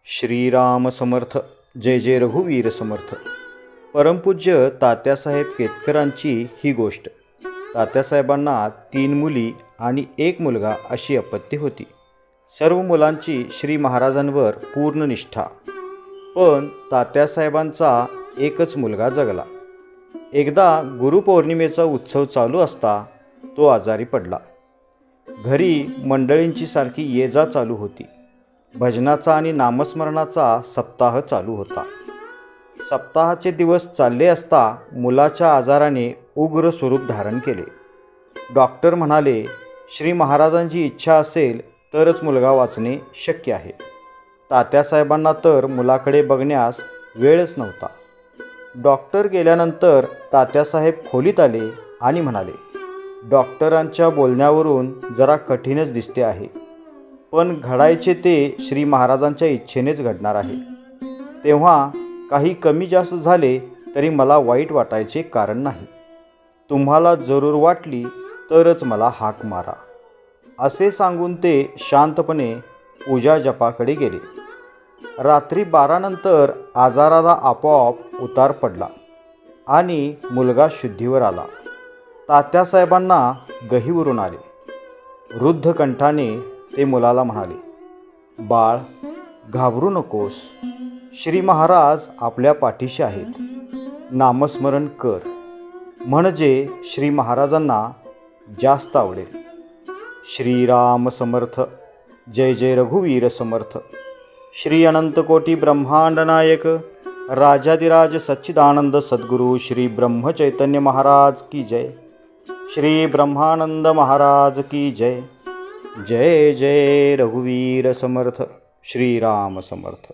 श्रीराम समर्थ. जय जय रघुवीर समर्थ. परमपूज्य तात्यासाहेब केतकरांची ही गोष्ट. तात्यासाहेबांना 3 मुली आणि 1 मुलगा अशी अपत्य होती. सर्व मुलांची श्री महाराजांवर पूर्ण निष्ठा. पण तात्यासाहेबांचा एकच मुलगा जगला. एकदा गुरुपौर्णिमेचा उत्सव चालू असता तो आजारी पडला. घरी मंडळींची सारखी ये जा चालू होती. भजनाचा आणि नामस्मरणाचा सप्ताह चालू होता. सप्ताहाचे दिवस चालले असता मुलाच्या आजाराने उग्र स्वरूप धारण केले. डॉक्टर म्हणाले, श्री महाराजांची इच्छा असेल तरच मुलगा वाचणे शक्य आहे. तात्यासाहेबांना तर मुलाकडे बघण्यास वेळच नव्हता. डॉक्टर गेल्यानंतर तात्यासाहेब खोलीत आले आणि म्हणाले, डॉक्टरांच्या बोलण्यावरून जरा कठीणच दिसते आहे, पण घडायचे ते श्री महाराजांच्या इच्छेनेच घडणार आहे. तेव्हा काही कमी जास्त झाले तरी मला वाईट वाटायचे कारण नाही. तुम्हाला जरूर वाटली तरच मला हाक मारा. असे सांगून ते शांतपणे पूजा जपाकडे गेले. रात्री 12 नंतर आजाराला आपोआप उतार पडला आणि मुलगा शुद्धीवर आला. तात्यासाहेबांना गहीवरून आले. वृद्ध कंठाने ते मुलाला म्हणाले, बाळ, घाबरू नकोस. श्री महाराज आपल्या पाठीशी आहेत. नामस्मरण कर, म्हणजे श्री महाराजांना जास्त आवडेल. श्रीराम समर्थ. जय जय रघुवीर समर्थ. श्री अनंतकोटी ब्रह्मांड नायक राजाधिराज सच्चिदानंद सद्गुरु श्री ब्रह्मचैतन्य महाराज की जय. श्री ब्रह्मानंद महाराज की जय. जय जय रघुवीर समर्थ. श्रीराम समर्थ.